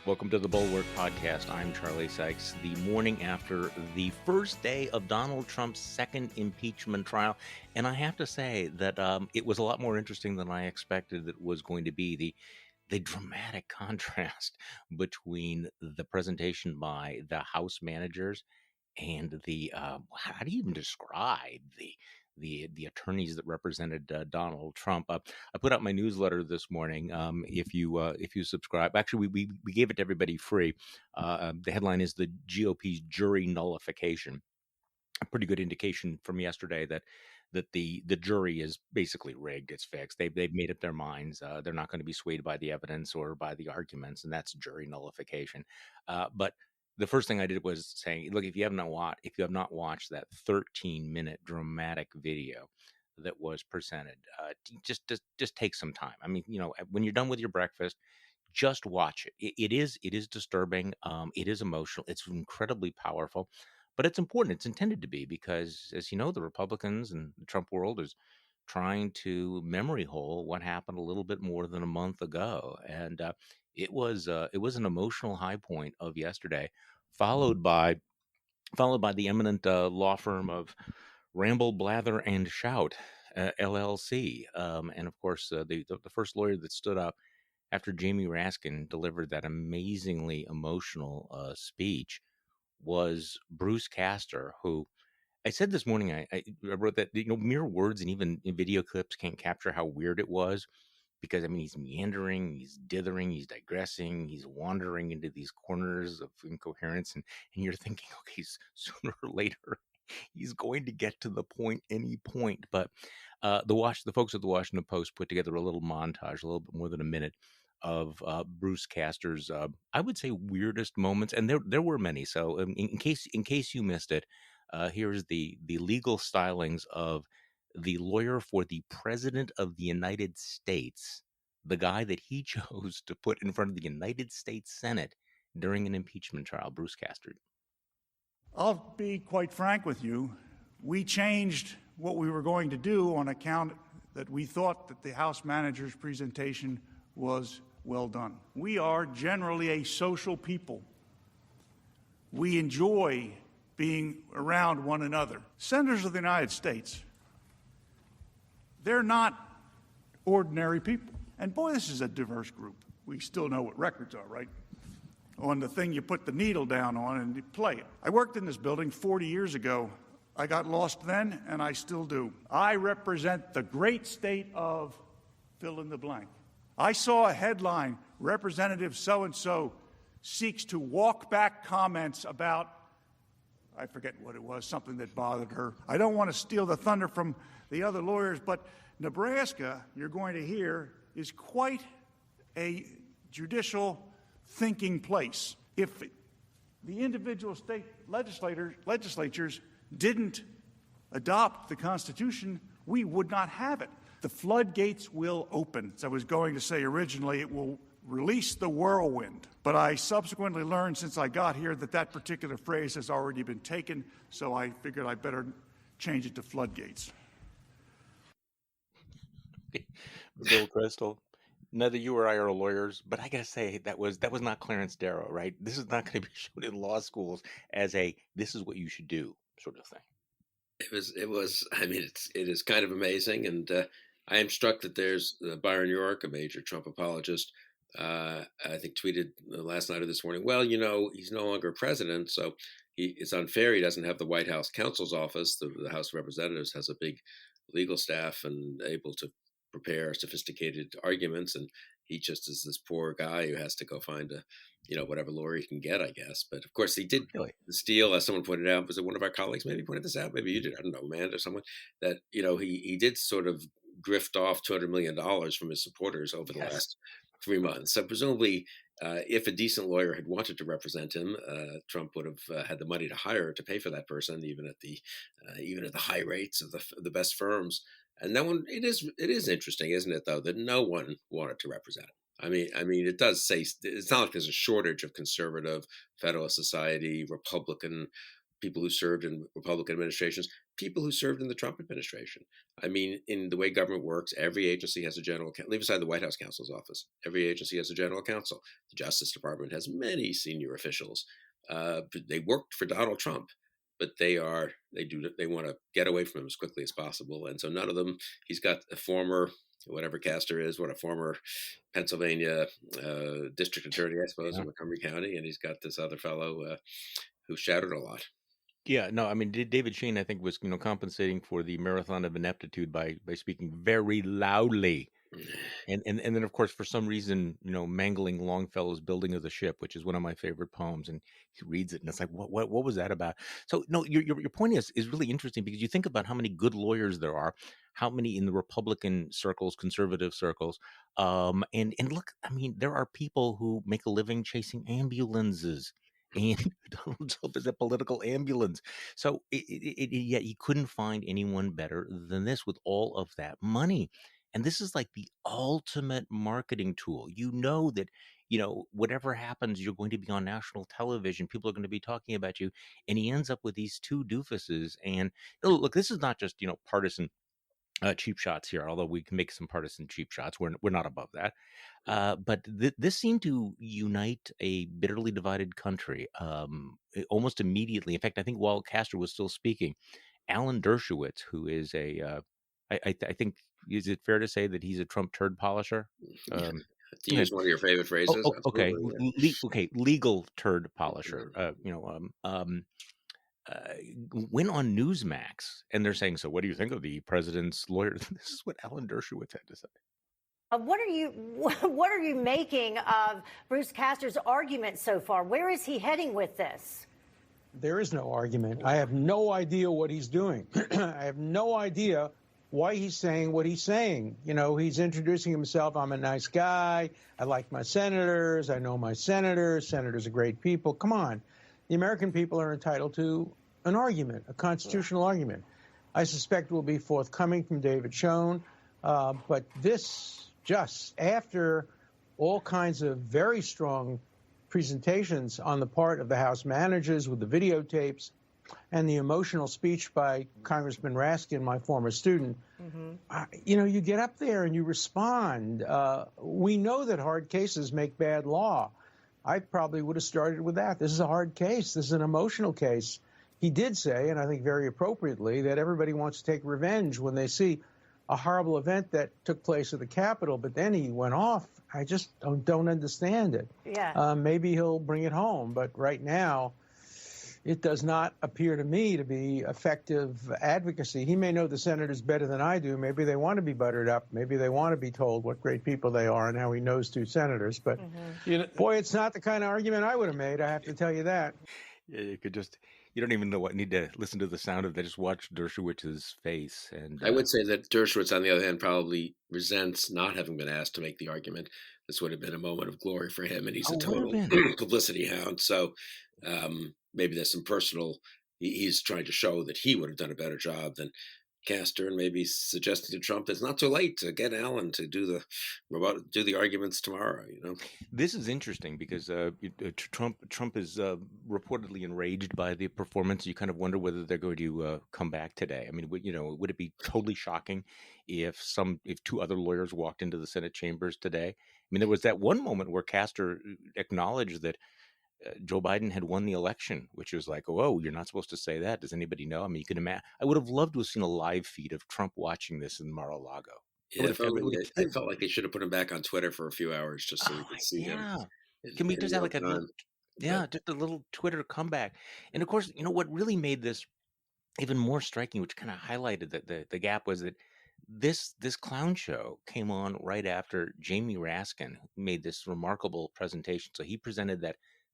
Welcome to the Bulwark Podcast. I'm Charlie Sykes. The morning after the first day of Donald Trump's second impeachment trial. And I have to say that it was a lot more interesting than I expected it was going to be. The dramatic contrast between the presentation by the House managers and the how do you even describe the attorneys that represented Donald Trump? I put out my newsletter this morning. If you subscribe, actually we gave it to everybody free. The headline is the GOP's jury nullification. A pretty good indication from yesterday that the jury is basically rigged. It's fixed. They've made up their minds. They're not going to be swayed by the evidence or by the arguments, and that's jury nullification. But the first thing I did was saying, look, if you have not watched that 13-minute dramatic video that was presented, just take some time. I mean, when you're done with your breakfast, just watch it. It is disturbing. It is emotional. It's incredibly powerful, but it's important. It's intended to be because, as you know, the Republicans and the Trump world is trying to memory hole what happened a little bit more than a month ago, and it was an emotional high point of yesterday, followed by the eminent law firm of Ramble, Blather, and Shout, LLC, and of course the first lawyer that stood up after Jamie Raskin delivered that amazingly emotional speech was Bruce Castor, who I said this morning. I wrote that mere words and even in video clips can't capture how weird it was, because I mean he's meandering, he's dithering, he's digressing, he's wandering into these corners of incoherence, and you're thinking, okay, sooner or later he's going to get to the point any point. But the folks at the Washington Post put together a little montage, a little bit more than a minute, of Bruce Castor's, I would say, weirdest moments, and there were many. So in case you missed it, here's the legal stylings of the lawyer for the President of the United States, the guy that he chose to put in front of the United States Senate during an impeachment trial, Bruce Castor. I'll be quite frank with you. We changed what we were going to do on account that we thought that the House manager's presentation was well done. We are generally a social people. We enjoy being around one another. Senators of the United States, they're not ordinary people. And boy, this is a diverse group. We still know what records are, right? On the thing you put the needle down on and you play it. I worked in this building 40 years ago. I got lost then, and I still do. I represent the great state of fill in the blank. I saw a headline, Representative so-and-so seeks to walk back comments about, I forget what it was, something that bothered her. I don't want to steal the thunder from the other lawyers, but Nebraska, you're going to hear, is quite a judicial thinking place. If the individual state legislatures didn't adopt the Constitution, we would not have it. The floodgates will open. As I was going to say originally, it will release the whirlwind. But I subsequently learned since I got here that particular phrase has already been taken, so I figured I better change it to floodgates. Bill Kristol, neither you or I are lawyers, but I gotta say that was not Clarence Darrow, right? This is not going to be shown in law schools as this is what you should do sort of thing. It was. I mean, it is kind of amazing, and I am struck that there's Byron York, a major Trump apologist, I think tweeted last night or this morning, well, he's no longer president, so it's unfair. He doesn't have the White House counsel's office. The House of Representatives has a big legal staff and able to prepare sophisticated arguments, and he just is this poor guy who has to go find whatever lawyer he can get, I guess. But of course, he did steal, as someone pointed out. Was it one of our colleagues maybe pointed this out? Maybe you did. I don't know, Amanda or someone. That he did sort of grift off $200 million from his supporters over the last 3 months. So presumably, if a decent lawyer had wanted to represent him, Trump would have had the money to hire to pay for that person, even at the high rates of the best firms. And no one. It is interesting, isn't it, though, that no one wanted to represent him. I mean, it does say it's not like there's a shortage of conservative, Federalist Society, Republican people who served in Republican administrations, people who served in the Trump administration. I mean, in the way government works, every agency has a general counsel. Leave aside the White House counsel's office. Every agency has a general counsel. The Justice Department has many senior officials. They worked for Donald Trump, but they want to get away from him as quickly as possible. And so none of them. He's got a former, whatever Castor is, a former Pennsylvania district attorney, I suppose, in Montgomery County, and he's got this other fellow who shouted a lot. Yeah, no, I mean, David Sheen, I think, was compensating for the marathon of ineptitude by speaking very loudly, and then of course for some reason, mangling Longfellow's "Building of the Ship," which is one of my favorite poems, and he reads it and it's like, what was that about? So no, your point is really interesting, because you think about how many good lawyers there are, how many in the Republican circles, conservative circles, and look, I mean, there are people who make a living chasing ambulances. And Donald Trump is a political ambulance. So yet he couldn't find anyone better than this with all of that money. And this is like the ultimate marketing tool. That, whatever happens, you're going to be on national television. People are going to be talking about you. And he ends up with these two doofuses. And look, this is not just, partisan cheap shots here, although we can make some partisan cheap shots. We're not above that. But this seemed to unite a bitterly divided country almost immediately. In fact, I think while Castor was still speaking, Alan Dershowitz, who is I think, is it fair to say that he's a Trump turd polisher? To use one of your favorite phrases. Okay, legal turd polisher. Went on Newsmax, and they're saying, "So, what do you think of the president's lawyer?" This is what Alan Dershowitz had to say. What are you making of Bruce Castor's argument so far? Where is he heading with this? There is no argument. I have no idea what he's doing. I have no idea why he's saying what he's saying. He's introducing himself. I'm a nice guy. I like my senators. I know my senators. Senators are great people. Come on. The American people are entitled to an argument, a constitutional argument. I suspect will be forthcoming from David Schoen. But this, just after all kinds of very strong presentations on the part of the House managers with the videotapes and the emotional speech by Congressman Raskin, my former student, you get up there and you respond. We know that hard cases make bad law. I probably would have started with that. This is a hard case. This is an emotional case. He did say, and I think very appropriately, that everybody wants to take revenge when they see a horrible event that took place at the Capitol, but then he went off. I just don't understand it. Yeah. Maybe he'll bring it home, but right now it does not appear to me to be effective advocacy. He may know the senators better than I do. Maybe they want to be buttered up. Maybe they want to be told what great people they are and how he knows two senators. But, boy, it's not the kind of argument I would have made, I have to tell you that. Yeah, you don't even need to listen to the sound of that. Just watch Dershowitz's face. And I would say that Dershowitz, on the other hand, probably resents not having been asked to make the argument. This would have been a moment of glory for him, and he's a total publicity hound. So maybe there's some personal. He's trying to show that he would have done a better job than Castor, and maybe suggesting to Trump it's not too late to get Alan to do the arguments tomorrow. This is interesting because Trump is reportedly enraged by the performance. You kind of wonder whether they're going to come back today. I mean, would it be totally shocking if two other lawyers walked into the Senate chambers today? I mean, there was that one moment where Castor acknowledged that Joe Biden had won the election, which was like, oh, you're not supposed to say that. Does anybody know? I mean, you can imagine. I would have loved to have seen a live feed of Trump watching this in Mar-a-Lago. Yeah, I felt like they should have put him back on Twitter for a few hours just so we could see him. Can we just have just a little Twitter comeback? And of course, what really made this even more striking, which kind of highlighted the gap, was that this clown show came on right after Jamie Raskin made this remarkable presentation. So he presented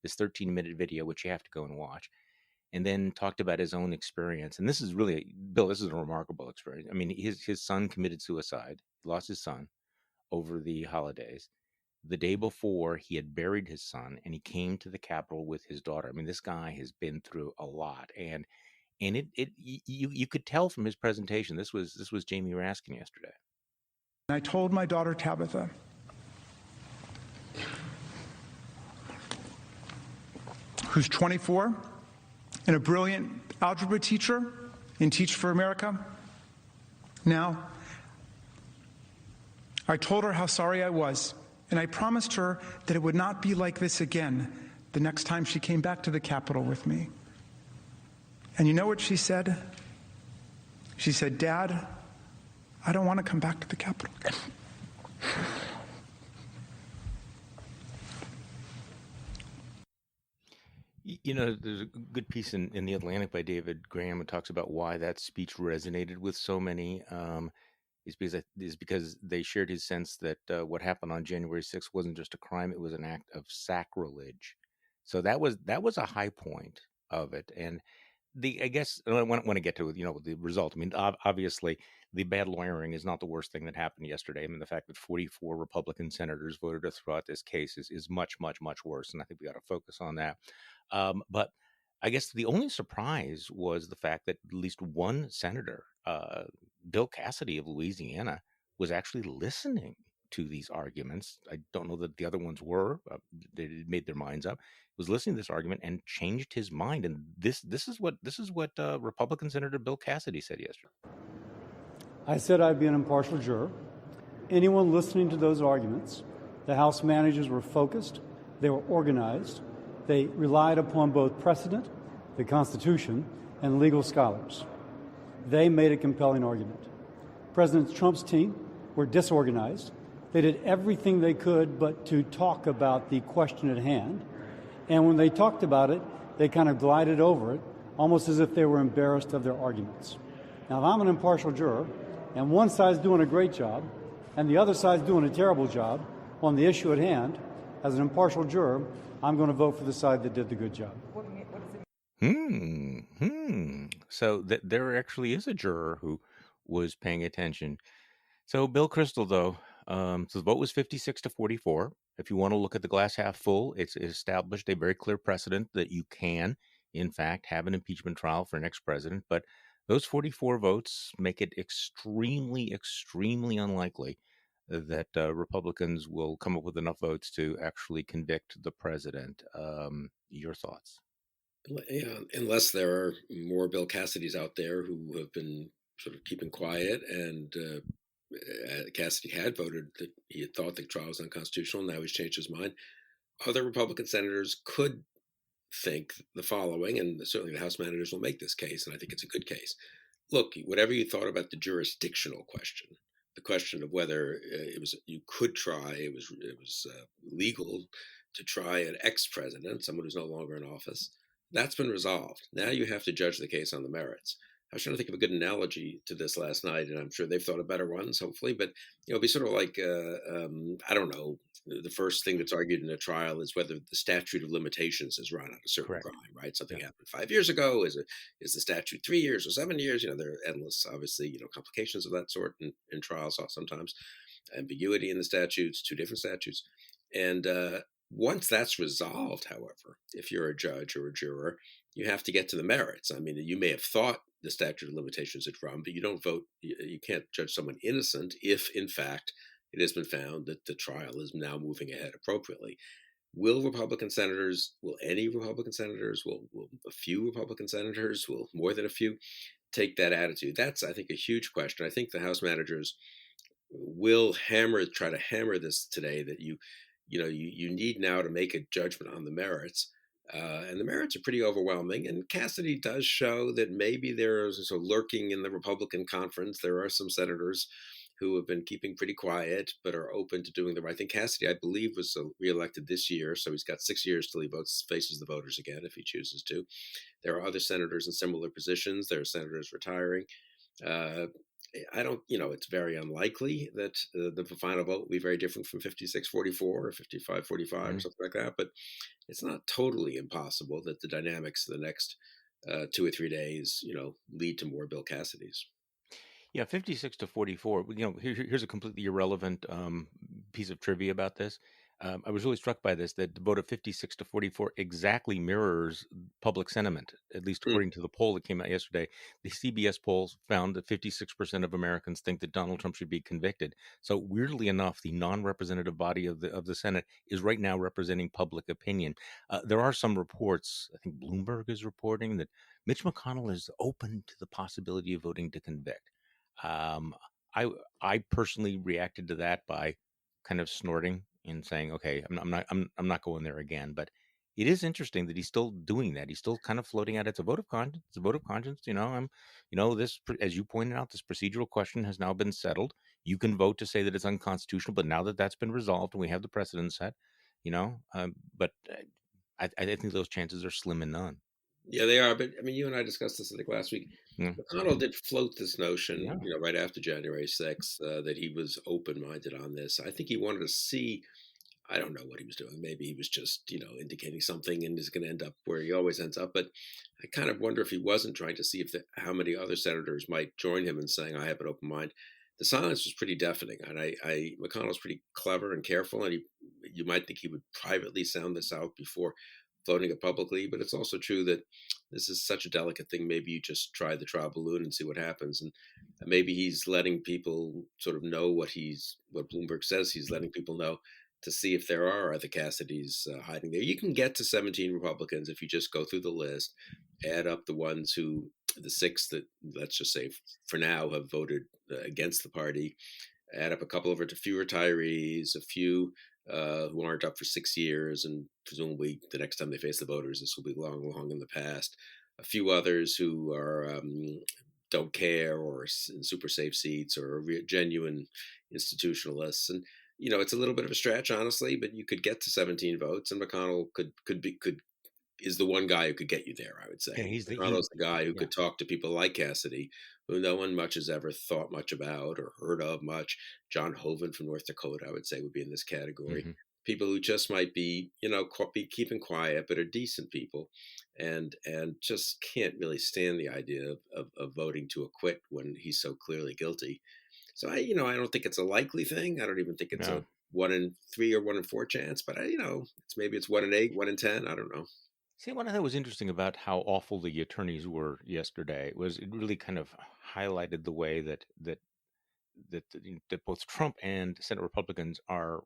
this 13-minute video, which you have to go and watch, and then talked about his own experience. And this is really, Bill, this is a remarkable experience. I mean, his son committed suicide, lost his son over the holidays. The day before, he had buried his son, and he came to the Capitol with his daughter. I mean, this guy has been through a lot, and you could tell from his presentation. This was Jamie Raskin yesterday. I told my daughter Tabitha, who's 24 and a brilliant algebra teacher in Teach for America. Now, I told her how sorry I was, and I promised her that it would not be like this again the next time she came back to the Capitol with me. And you know what she said? She said, "Dad, I don't want to come back to the Capitol again." You know, there's a good piece in The Atlantic by David Graham that talks about why that speech resonated with so many. Is because they shared his sense that what happened on January 6th wasn't just a crime; it was an act of sacrilege. So that was a high point of it. And I guess when I get to the result, I mean, obviously the bad lawyering is not the worst thing that happened yesterday. I mean, the fact that 44 Republican senators voted to throw out this case is much, much, much worse, and I think we got to focus on that. But I guess the only surprise was the fact that at least one senator, Bill Cassidy of Louisiana, was actually listening to these arguments. I don't know that the other ones were. They made their minds up. Was listening to this argument and changed his mind. And this is what Republican Senator Bill Cassidy said yesterday. I said I'd be an impartial juror. Anyone listening to those arguments, the House managers were focused, they were organized, they relied upon both precedent, the Constitution, and legal scholars. They made a compelling argument. President Trump's team were disorganized. They did everything they could but to talk about the question at hand. And when they talked about it, they kind of glided over it, almost as if they were embarrassed of their arguments. Now, if I'm an impartial juror, and one side's doing a great job, and the other side's doing a terrible job on the issue at hand, as an impartial juror, I'm going to vote for the side that did the good job. So there actually is a juror who was paying attention. So Bill Kristol, though, so the vote was 56-44. If you want to look at the glass half full, it's established a very clear precedent that you can, in fact, have an impeachment trial for an ex-president. But those 44 votes make it extremely, extremely unlikely that Republicans will come up with enough votes to actually convict the president. Your thoughts? Yeah, unless there are more Bill Cassidys out there who have been sort of keeping quiet, and Cassidy had voted that he had thought the trial was unconstitutional. Now he's changed his mind. Other Republican senators could think the following, and certainly the House managers will make this case, and I think it's a good case. Look, whatever you thought about the jurisdictional question, the question of whether it was legal to try an ex-president, someone who's no longer in office, that's been resolved. Now you have to judge the case on the merits. I was trying to think of a good analogy to this last night, and I'm sure they've thought of better ones, hopefully. But it'd be sort of like, I don't know, the first thing that's argued in a trial is whether the statute of limitations has run on a certain crime, right? Something happened 5 years ago. Is the statute 3 years or 7 years? There are endless, obviously, complications of that sort in trials sometimes. Ambiguity in the statutes, two different statutes. And once that's resolved, however, if you're a judge or a juror, you have to get to the merits. I mean, you may have thought the statute of limitations had run, but you don't vote. You can't judge someone innocent if, in fact, it has been found that the trial is now moving ahead appropriately. Will any Republican senators, will a few Republican senators, will more than a few take that attitude? That's, I think, a huge question. I think the House managers will try to hammer this today, that you need now to make a judgment on the merits. And the merits are pretty overwhelming. And Cassidy does show that maybe there is a lurking in the Republican conference. There are some senators who have been keeping pretty quiet, but are open to doing the right thing. Cassidy, I believe, was reelected this year, so he's got 6 years till he faces the voters again if he chooses to. There are other senators in similar positions. There are senators retiring. It's very unlikely that the final vote will be very different from 56-44 or 55-45 or something like that. But it's not totally impossible that the dynamics of the next 2 or 3 days, lead to more Bill Cassidys. Yeah, 56-44. Here's a completely irrelevant piece of trivia about this. I was really struck by this, that the vote of 56 to 44 exactly mirrors public sentiment, at least Hmm. according to the poll that came out yesterday. The CBS polls found that 56% of Americans think that Donald Trump should be convicted. So weirdly enough, the non-representative body of the Senate is right now representing public opinion. There are some reports, I think Bloomberg is reporting, that Mitch McConnell is open to the possibility of voting to convict. Um, I I personally reacted to that by kind of snorting and saying, "Okay, I'm not going there again." But it is interesting that he's still doing that. He's still kind of floating out. It's a vote of conscience. It's a vote of conscience. As you pointed out, this procedural question has now been settled. You can vote to say that it's unconstitutional, but now that that's been resolved and we have the precedent set, but I think those chances are slim and none. Yeah, they are. But I mean, you and I discussed this, I think, last week. Yeah, McConnell did float this notion, yeah, right after January 6th, that he was open-minded on this. I think he wanted to see. I don't know what he was doing. Maybe he was just, indicating something and is going to end up where he always ends up. But I kind of wonder if he wasn't trying to see how many other senators might join him in saying, "I have an open mind." The silence was pretty deafening, and McConnell's pretty clever and careful, and you might think he would privately sound this out before voting it publicly. But it's also true that this is such a delicate thing. Maybe you just try the trial balloon and see what happens, and maybe he's letting people sort of know what Bloomberg says he's letting people know, to see if there are other Cassidys hiding there. You can get to 17 Republicans if you just go through the list, add up the six that, let's just say for now, have voted against the party, add up a couple of a few retirees, a few who aren't up for 6 years, and presumably the next time they face the voters, this will be long, long in the past. A few others who are don't care, or in super safe seats, or genuine institutionalists, and it's a little bit of a stretch, honestly, but you could get to 17 votes, and McConnell is the one guy who could get you there, I would say. yeah. McConnell's the guy who Yeah. could talk to people like Cassidy, who no one much has ever thought much about or heard of much. John Hoeven from North Dakota, I would say, would be in this category. Mm-hmm. People who just might be, be keeping quiet, but are decent people, and just can't really stand the idea of voting to acquit when he's so clearly guilty. So I don't think it's a likely thing. I don't even think it's No. a 1 in 3 or 1 in 4 chance. But it's 1 in 8, 1 in 10. I don't know. See, what I thought was interesting about how awful the attorneys were yesterday was it really kind of highlighted the way that both Trump and Senate Republicans are,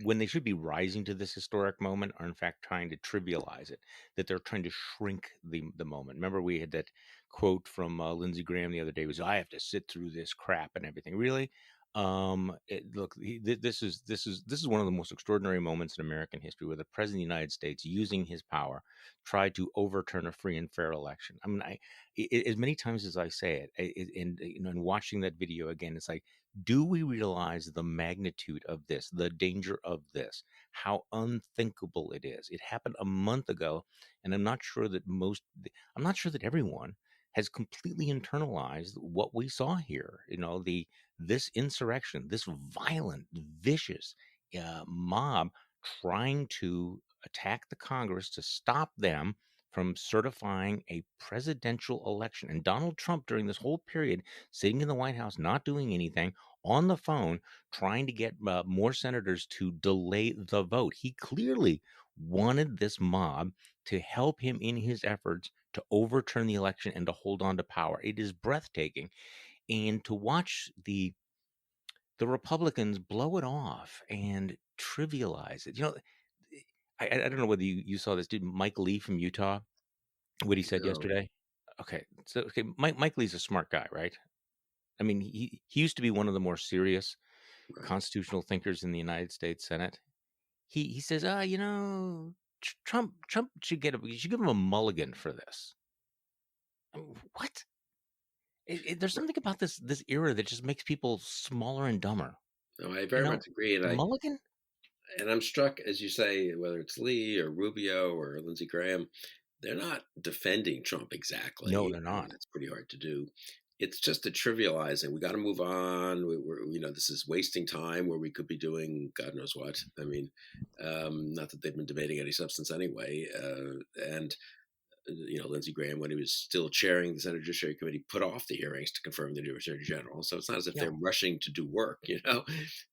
when they should be rising to this historic moment, are in fact trying to trivialize it. That they're trying to shrink the moment. Remember, we had that quote from Lindsey Graham the other day: "Was I have to sit through this crap and everything?" Really. This is one of the most extraordinary moments in American history where the president of the United States, using his power, tried to overturn a free and fair election. I mean, as many times as I say and watching that video again, it's like, do we realize the magnitude of this, the danger of this, how unthinkable it is? It happened a month ago, and I'm not sure that everyone has completely internalized what we saw here. This insurrection, this violent, vicious mob trying to attack the Congress to stop them from certifying a presidential election. And Donald Trump, during this whole period, sitting in the White House, not doing anything, on the phone, trying to get more senators to delay the vote. He clearly wanted this mob to help him in his efforts to overturn the election and to hold on to power. It is breathtaking. And to watch the Republicans blow it off and trivialize it. I don't know whether you saw this dude, Mike Lee from Utah, what he said No. yesterday. Okay, Mike Lee's a smart guy, right? I mean, he used to be one of the more serious Right. constitutional thinkers in the United States Senate. He says, Trump should you should give him a mulligan for this. I mean, what? There's something about this era that just makes people smaller and dumber. No, I very much agree, and mulligan. And I'm struck, as you say, whether it's Lee or Rubio or Lindsey Graham, they're not defending Trump exactly. No, they're not. It's pretty hard to do. It's just a trivializing. We got to move on. This is wasting time where we could be doing God knows what. I mean, not that they've been debating any substance anyway. And Lindsey Graham, when he was still chairing the Senate Judiciary Committee, put off the hearings to confirm the new Attorney General. So it's not as if they're rushing to do work,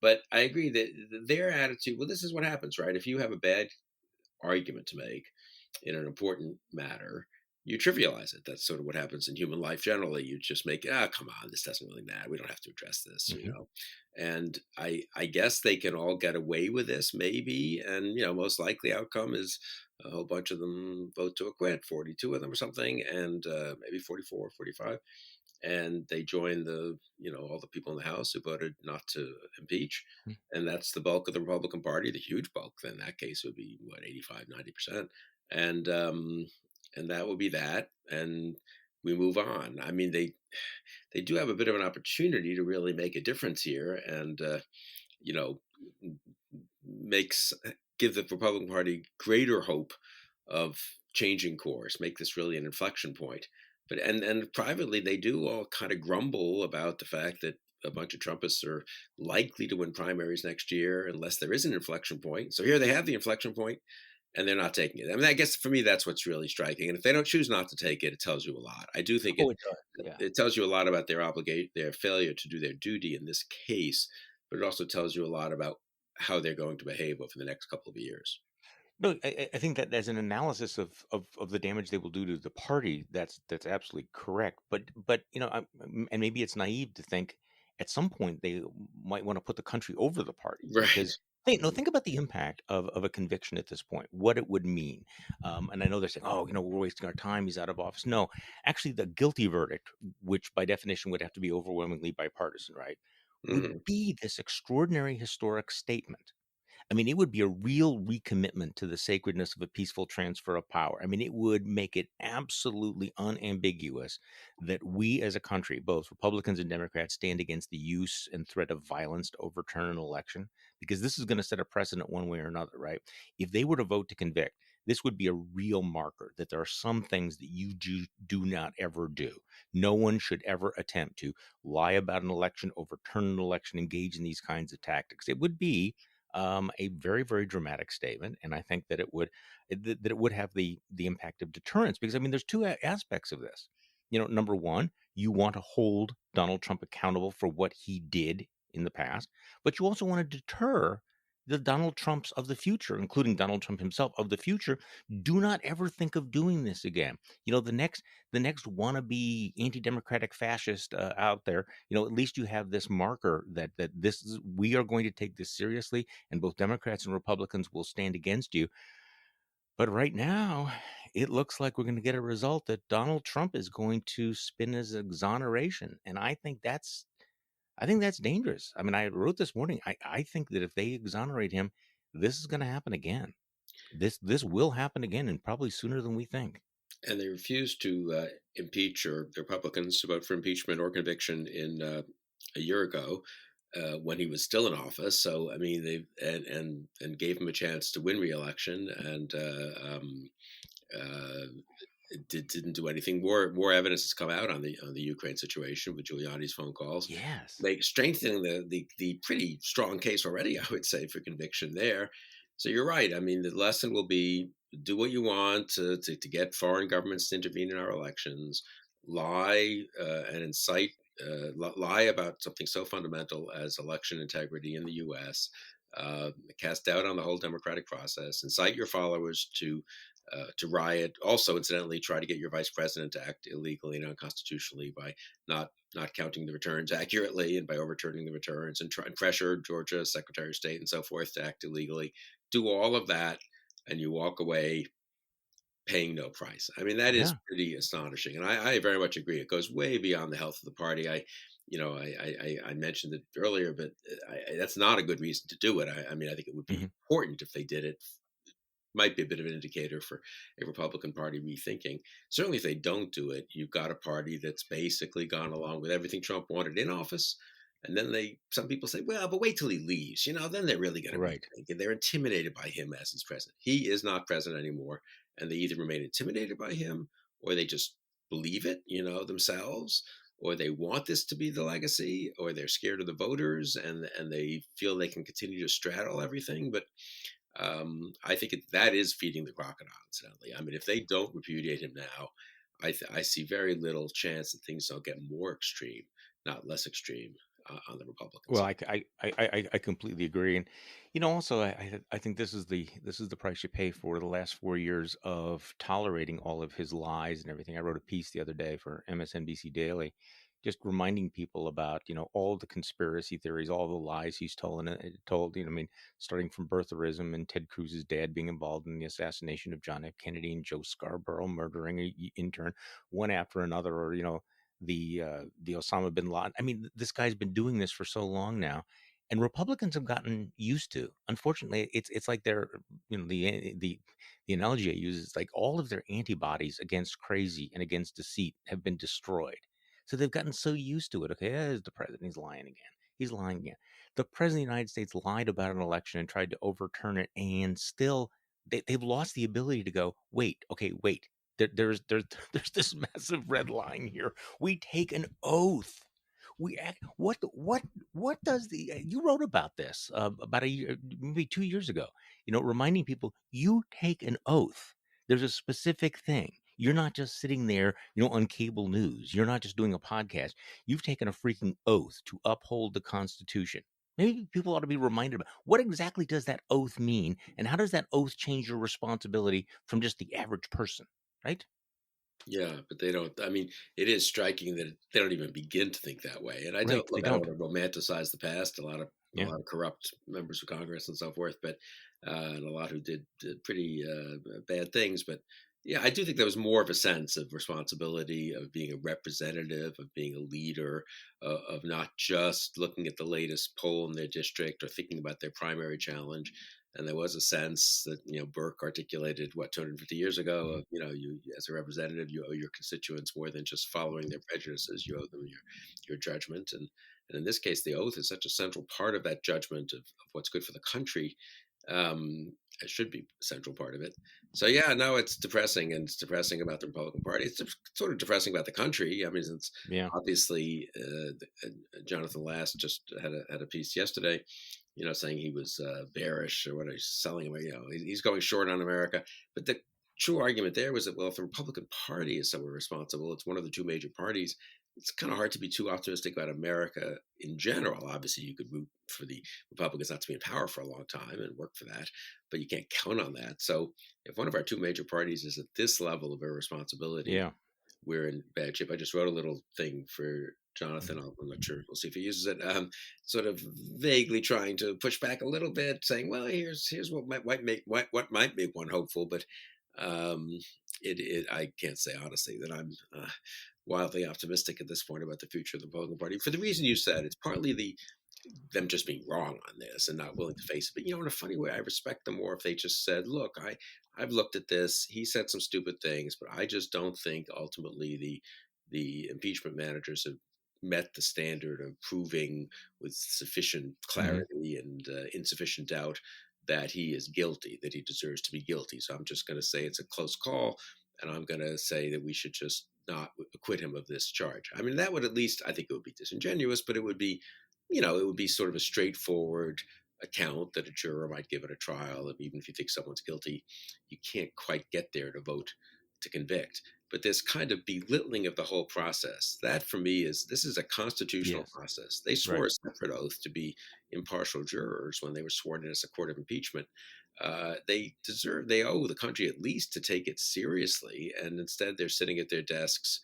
But I agree that their attitude, well, this is what happens, right? If you have a bad argument to make in an important matter, you trivialize it. That's sort of what happens in human life generally. You just make, come on, this doesn't really matter. We don't have to address this, And I guess they can all get away with this, maybe. And, most likely outcome is a whole bunch of them vote to acquit, 42 of them or something, and maybe 44 or 45. And they join all the people in the House who voted not to impeach. And that's the bulk of the Republican Party, the huge bulk. Then in that case would be, 85, 90%. And that would be that. And we move on. I mean, they do have a bit of an opportunity to really make a difference here and, give the Republican Party greater hope of changing course, make this really an inflection point. But and privately, they do all kind of grumble about the fact that a bunch of Trumpists are likely to win primaries next year unless there is an inflection point. So here they have the inflection point, and they're not taking it. I mean, I guess for me, that's what's really striking. And if they don't choose not to take it, it tells you a lot. I do think it tells you a lot about their failure to do their duty in this case, but it also tells you a lot about how they're going to behave over the next couple of years. No, I think that as an analysis of the damage they will do to the party, that's absolutely correct. But and maybe it's naive to think at some point they might want to put the country over the party, right? Because think about the impact of a conviction at this point, what it would mean. And I know they're saying, we're wasting our time. He's out of office. No, actually, the guilty verdict, which by definition would have to be overwhelmingly bipartisan, right, would be this extraordinary historic statement. I mean, it would be a real recommitment to the sacredness of a peaceful transfer of power. I mean, it would make it absolutely unambiguous that we as a country, both Republicans and Democrats, stand against the use and threat of violence to overturn an election, because this is going to set a precedent one way or another, right? If they were to vote to convict, this would be a real marker that there are some things that you do not ever do. No one should ever attempt to lie about an election, overturn an election, engage in these kinds of tactics. It would be a very, very dramatic statement, and I think that it would have the impact of deterrence, because I mean, there's two aspects of this. Number one, you want to hold Donald Trump accountable for what he did in the past, but you also want to deter the Donald Trumps of the future, including Donald Trump himself of the future. Do not ever think of doing this again. The next wannabe anti-democratic fascist out there, at least you have this marker that we are going to take this seriously, and both Democrats and Republicans will stand against you. But right now, it looks like we're going to get a result that Donald Trump is going to spin as exoneration, and I think that's dangerous. I mean, I wrote this morning, I think that if they exonerate him, this is going to happen again. This will happen again, and probably sooner than we think. And they refused to impeach, or the Republicans to vote for impeachment or conviction in a year ago when he was still in office. So, I mean, they and gave him a chance to win re-election, and didn't do anything. More evidence has come out on the Ukraine situation with Giuliani's phone calls. Yes, strengthening the pretty strong case already, I would say, for conviction there. So you're right. I mean, the lesson will be: do what you want to get foreign governments to intervene in our elections, lie and incite, lie about something so fundamental as election integrity in the U.S., cast doubt on the whole democratic process, incite your followers to riot. Also, incidentally, try to get your vice president to act illegally and unconstitutionally by not counting the returns accurately and by overturning the returns, and try and pressure Georgia Secretary of State and so forth to act illegally. Do all of that, and you walk away paying no price. I mean, that is pretty astonishing, and I very much agree. It goes way beyond the health of the party. I mentioned it earlier, but that's not a good reason to do it. I mean, I think it would be important if they did it. Might be a bit of an indicator for a Republican Party rethinking. Certainly, if they don't do it, you've got a party that's basically gone along with everything Trump wanted in office. And then some people say, well, but wait till he leaves, then they're really going to rethink. They're intimidated by him as he's president. He is not president anymore. And they either remain intimidated by him, or they just believe it, themselves, or they want this to be the legacy, or they're scared of the voters and they feel they can continue to straddle everything. But I think that is feeding the crocodile, incidentally. I mean, if they don't repudiate him now, I see very little chance that things don't get more extreme, not less extreme, on the Republican Well, side. I completely agree, and also I think this is the price you pay for the last 4 years of tolerating all of his lies and everything. I wrote a piece the other day for MSNBC Daily, just reminding people about all the conspiracy theories, all the lies he's told. I mean, starting from birtherism and Ted Cruz's dad being involved in the assassination of John F. Kennedy and Joe Scarborough murdering a intern one after another, or the Osama bin Laden. I mean, this guy's been doing this for so long now, and Republicans have gotten used to. Unfortunately, it's like they're the analogy I use is like all of their antibodies against crazy and against deceit have been destroyed. So they've gotten so used to it. Okay, there's the president. He's lying again. He's lying again. The president of the United States lied about an election and tried to overturn it, and still they've lost the ability to go, wait, okay, wait. There's this massive red line here. We take an oath. We act. What does you wrote about this about a year, maybe 2 years ago? Reminding people you take an oath. There's a specific thing. You're not just sitting there, on cable news. You're not just doing a podcast. You've taken a freaking oath to uphold the Constitution. Maybe people ought to be reminded about what exactly does that oath mean, and how does that oath change your responsibility from just the average person, right? Yeah, but they don't. I mean, it is striking that they don't even begin to think that way. And I Right? don't They look. I don't don't. want to romanticize the past. A Yeah. lot of corrupt members of Congress and so forth, but and a lot who did pretty bad things. But yeah, I do think there was more of a sense of responsibility, of being a representative, of being a leader, of not just looking at the latest poll in their district or thinking about their primary challenge. And there was a sense that Burke articulated 250 years ago of you as a representative, you owe your constituents more than just following their prejudices. You owe them your judgment, and in this case, the oath is such a central part of that judgment of what's good for the country. It should be a central part of it. So yeah, no, it's depressing, and it's depressing about the Republican Party. It's sort of depressing about the country. I mean, since Yeah. obviously Jonathan Last just had a piece yesterday, saying he was bearish or what he's selling. He's going short on America. But the true argument there was that, well, if the Republican Party is somewhat responsible, it's one of the two major parties. It's kind of hard to be too optimistic about America in general. Obviously, you could root for the Republicans not to be in power for a long time and work for that, but you can't count on that. So if one of our two major parties is at this level of irresponsibility, Yeah. we're in bad shape. I just wrote a little thing for Jonathan. I'm not sure. We'll see if he uses it. Sort of vaguely trying to push back a little bit, saying, "Well, here's what might make one hopeful." But I can't say honestly that I'm wildly optimistic at this point about the future of the Republican Party for the reason you said. It's partly them just being wrong on this and not willing to face it. But in a funny way, I respect them more if they just said, "Look, I've looked at this. He said some stupid things, but I just don't think ultimately the impeachment managers have met the standard of proving with sufficient Hmm. clarity and insufficient doubt that he is guilty, that he deserves to be guilty. So I'm just going to say it's a close call, and I'm going to say that we should just not acquit him of this charge." I mean, that would at least, I think it would be disingenuous, but it would be, it would be sort of a straightforward account that a juror might give at a trial. Even if you think someone's guilty, you can't quite get there to vote to convict. But this kind of belittling of the whole process, that for me this is a constitutional Yes. process. They swore Right. a separate oath to be impartial jurors when they were sworn in as a court of impeachment. They owe the country at least to take it seriously. And instead they're sitting at their desks,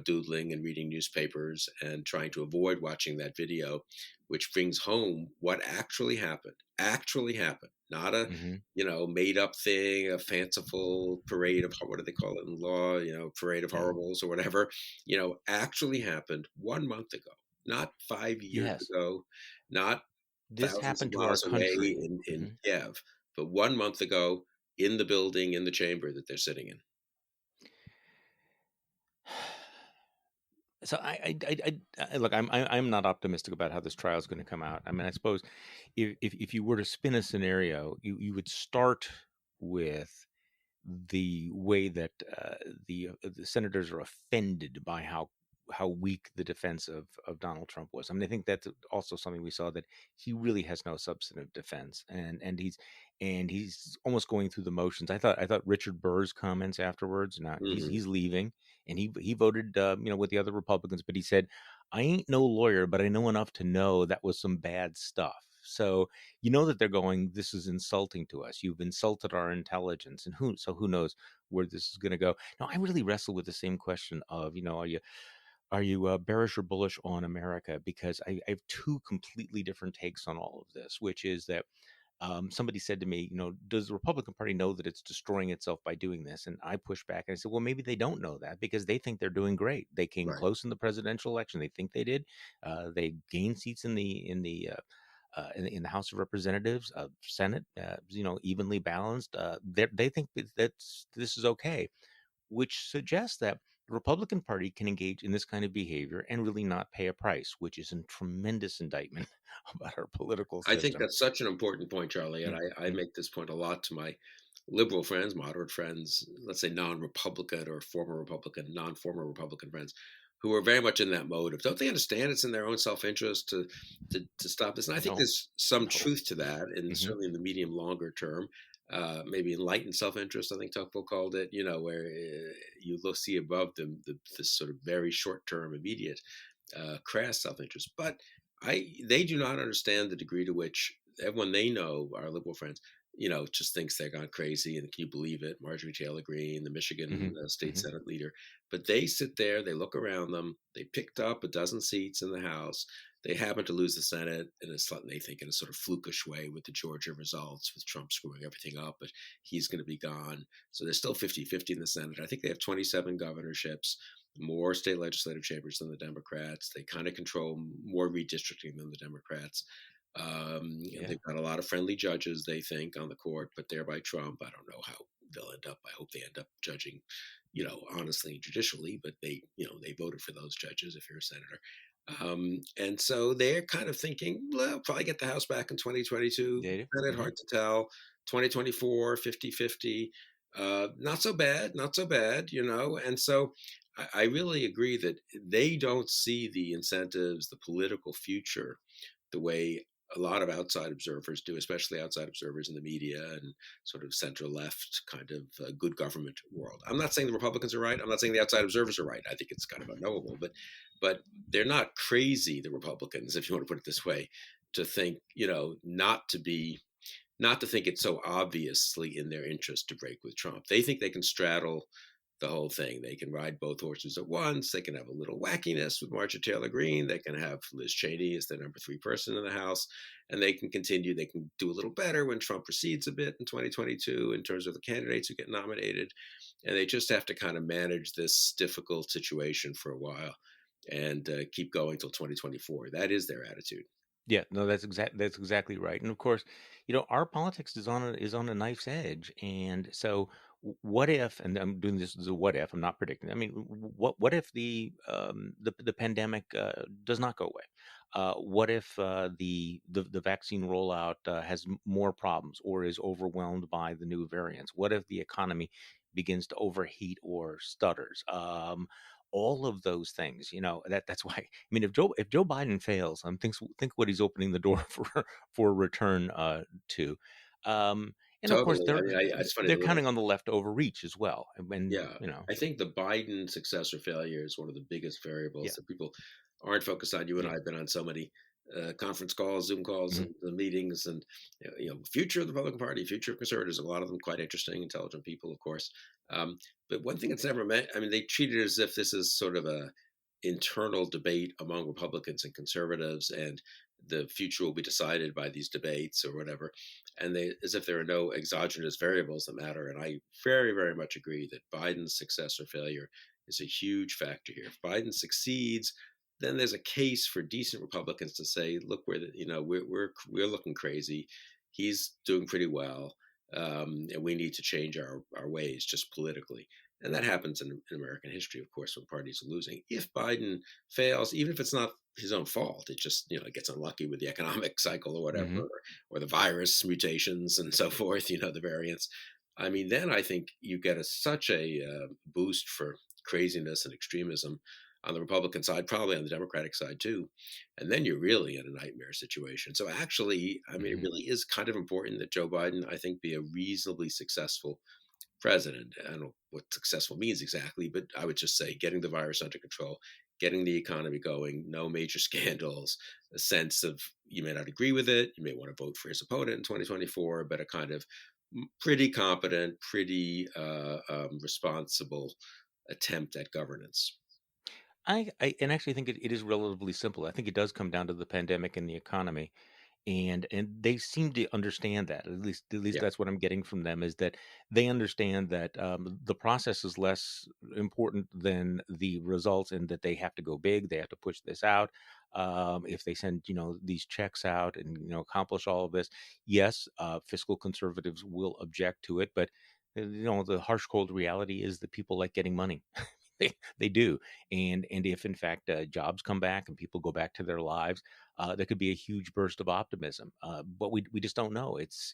doodling and reading newspapers and trying to avoid watching that video, which brings home what actually happened, not a, Hmm. made up thing, a fanciful parade of, what do they call it in law, parade of Yeah. horribles or whatever, actually happened 1 month ago, not 5 years Yes. ago, not This thousands of happened to our miles away country. in Hmm. Kiev, but 1 month ago in the building, in the chamber that they're sitting in. So look. I'm not optimistic about how this trial is going to come out. I mean, I suppose if you were to spin a scenario, you would start with the way that the senators are offended by how weak the defense of Donald Trump was. I mean, I think that's also something we saw, that he really has no substantive defense, and and he's almost going through the motions. I thought Richard Burr's comments afterwards. Now Hmm. he's leaving, and he voted with the other Republicans, but he said, "I ain't no lawyer, but I know enough to know that was some bad stuff." So you know that they're going, "This is insulting to us. You've insulted our intelligence," and who knows where this is going to go. Now I really wrestle with the same question of, are you bearish or bullish on America? Because I have two completely different takes on all of this, which is that somebody said to me, does the Republican Party know that it's destroying itself by doing this? And I pushed back and I said, well, maybe they don't know that because they think they're doing great. They came Right. close in the presidential election. They think they did. They gained seats in the House of Representatives, Senate, evenly balanced. They think this is okay, which suggests that the Republican Party can engage in this kind of behavior and really not pay a price, which is a tremendous indictment about our political I think system. that's such an important point, Charlie, and I Mm-hmm. make this point a lot to my liberal friends, moderate friends, let's say non-Republican or former Republican, non-former Republican friends, who are very much in that mode of don't they understand it's in their own self-interest to stop this? And I think No, there's some no. truth to that, and Hmm. certainly in the medium longer term, maybe enlightened self-interest. I think Tocqueville called it. Where you look see above them this sort of very short-term, immediate, crass self-interest, but they do not understand the degree to which everyone they know, our liberal friends, just thinks they're gone crazy. And can you believe it? Marjorie Taylor Greene, the Hmm. Michigan state Hmm. Senate leader. But they sit there, they look around them, they picked up a dozen seats in the House. They happen to lose the Senate they think in a sort of flukish way with the Georgia results, with Trump screwing everything up, but he's going to be gone. So they're still 50-50 in the Senate. I think they have 27 governorships, more state legislative chambers than the Democrats. They kind of control more redistricting than the Democrats. Yeah. They've got a lot of friendly judges, they think, on the court, but they're by Trump. I don't know how they'll end up. I hope they end up judging, honestly and judicially, but they voted for those judges if you're a senator. And so they're kind of thinking, well, probably get the House back in 2022. They do. Senate, Hmm. hard to tell. 2024, 50-50. Not so bad, not so bad, And so I really agree that they don't see the incentives, the political future, the way a lot of outside observers do, especially outside observers in the media and sort of center left kind of good government world. I'm not saying the Republicans are right. I'm not saying the outside observers are right. I think it's kind of unknowable, but they're not crazy, the Republicans, if you want to put it this way, to think, not to think it's so obviously in their interest to break with Trump. They think they can straddle the whole thing. They can ride both horses at once. They can have a little wackiness with Marjorie Taylor Greene. They can have Liz Cheney as the number 3 person in the House, and they can continue. They can do a little better when Trump recedes a bit in 2022 in terms of the candidates who get nominated, and they just have to kind of manage this difficult situation for a while and keep going till 2024. That is their attitude. Yeah, no, that's exactly right. And of course, our politics is on a knife's edge. And so what if, and I'm doing this as a what if, I'm not predicting. I mean, what if the pandemic does not go away? What if the vaccine rollout has more problems or is overwhelmed by the new variants? What if the economy begins to overheat or stutters? All of those things, that's why. I mean, if Joe Biden fails, think what he's opening the door for a return to, and of course Totally. I mean, it's funny. they're counting on the leftover reach as well. And Yeah, I think the Biden successor failure is one of the biggest yeah, variables that people aren't focused on. You and yeah, I have been on so many conference calls, Zoom calls, mhm, and the meetings, and future of the Republican Party, future of conservatives. A lot of them quite interesting, intelligent people, of course. Um, but one thing that's never meant. I mean, they treat it as if this is sort of a internal debate among Republicans and conservatives, and the future will be decided by these debates or whatever, and they as if there are no exogenous variables that matter. And I very, very much agree that Biden's success or failure is a huge factor here. If Biden succeeds, then there's a case for decent Republicans to say, look, we're looking crazy. He's doing pretty well, and we need to change our ways just politically. And that happens in American history, of course, when parties are losing. If Biden fails, even if it's not his own fault, it just gets unlucky with the economic cycle or whatever, mhm. or the virus mutations and so forth. The variants. I mean, then I think you get such a boost for craziness and extremism. on the Republican side, probably on the Democratic side too. And then you're really in a nightmare situation. So actually, I mean, it Hmm. really is kind of important that Joe Biden, I think, be a reasonably successful president. I don't know what successful means exactly, but I would just say getting the virus under control, getting the economy going, no major scandals, a sense of you may not agree with it, you may want to vote for his opponent in 2024, but a kind of pretty competent, pretty responsible attempt at governance. I and actually think it is relatively simple. I think it does come down to the pandemic and the economy, and they seem to understand that. At least Yeah. that's what I'm getting from them, is that they understand that the process is less important than the results, and that they have to go big. They have to push this out. If they send these checks out and accomplish all of this, yes, fiscal conservatives will object to it, but the harsh cold reality is that people like getting money. They do, and if in fact jobs come back and people go back to their lives, there could be a huge burst of optimism. But we just don't know. It's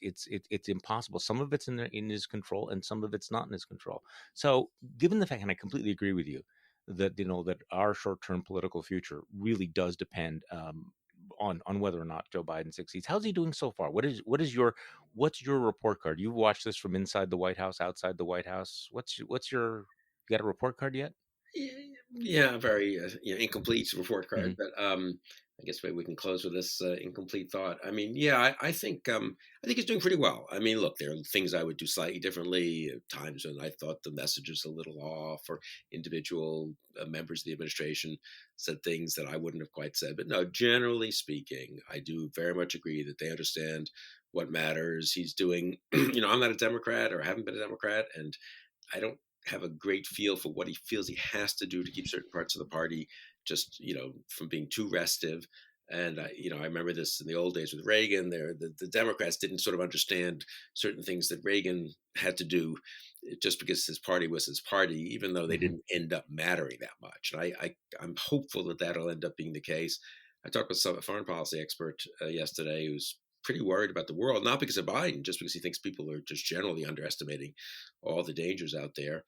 impossible. Some of it's in his control, and some of it's not in his control. So, given the fact, and I completely agree with you, that that our short term political future really does depend. On whether or not Joe Biden succeeds. How's he doing so far? What's your report card? You've watched this from inside the White House, outside the White House. What's your you got a report card yet? Yeah, very incomplete report Hmm. card, but I guess maybe we can close with this incomplete thought. I mean, yeah, I think he's doing pretty well. I mean, look, there are things I would do slightly differently. At times when I thought the message was a little off, or individual members of the administration said things that I wouldn't have quite said. But no, generally speaking, I do very much agree that they understand what matters. He's doing. I'm not a Democrat, or haven't been a Democrat, and I don't have a great feel for what he feels he has to do to keep certain parts of the party just from being too restive. And I remember this in the old days with Reagan. There, the Democrats didn't sort of understand certain things that Reagan had to do, just because his party was his party, even though they Hmm. didn't end up mattering that much. And I'm hopeful that that'll end up being the case. I talked with a foreign policy expert yesterday who's pretty worried about the world, not because of Biden, just because he thinks people are just generally underestimating all the dangers out there,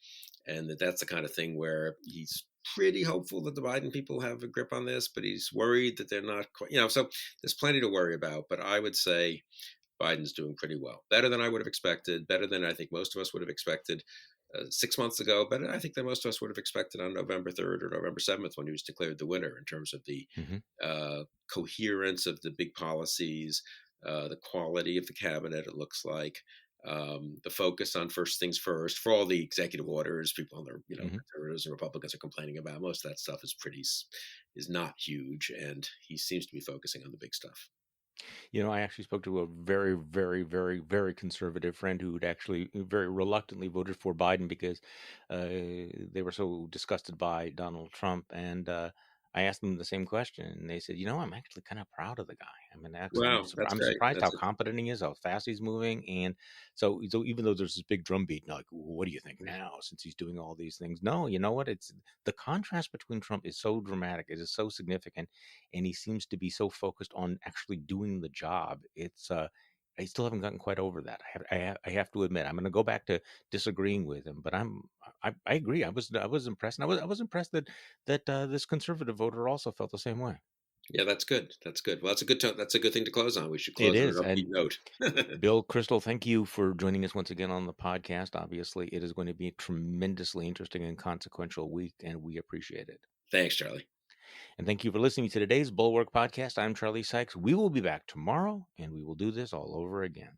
and that's the kind of thing where he's pretty hopeful that the Biden people have a grip on this, but he's worried that they're not quite. So there's plenty to worry about. But I would say Biden's doing pretty well, better than I would have expected, better than I think most of us would have expected 6 months ago, better I think than most of us would have expected on November 3rd or November 7th when he was declared the winner, in terms of the Hmm. coherence of the big policies, the quality of the cabinet, it looks like, the focus on first things first for all the executive orders people on the Hmm. conservatives and Republicans are complaining about. Most of that stuff is not huge, and he seems to be focusing on the big stuff. I actually spoke to a very, very, very, very conservative friend who had actually very reluctantly voted for Biden because they were so disgusted by Donald Trump. And I asked them the same question, and they said, I'm actually kind of proud of the guy. I mean, actually, Wow, that's I'm great. surprised how competent he is, how fast he's moving. And so even though there's this big drumbeat, like, what do you think now, since he's doing all these things? No, you know what? It's the contrast between Trump is so dramatic, it is so significant, and he seems to be so focused on actually doing the job. It's I still haven't gotten quite over that. I have to admit, I'm going to go back to disagreeing with him, but I agree. I was impressed, and I was impressed that this conservative voter also felt the same way. Yeah, that's good. That's good. Well, that's a good thing to close on. We should It close on an is. upbeat And note. Bill, Kristol, thank you for joining us once again on the podcast. Obviously, it is going to be a tremendously interesting and consequential week, and we appreciate it. Thanks, Charlie. And thank you for listening to today's Bulwark Podcast. I'm Charlie Sykes. We will be back tomorrow, and we will do this all over again.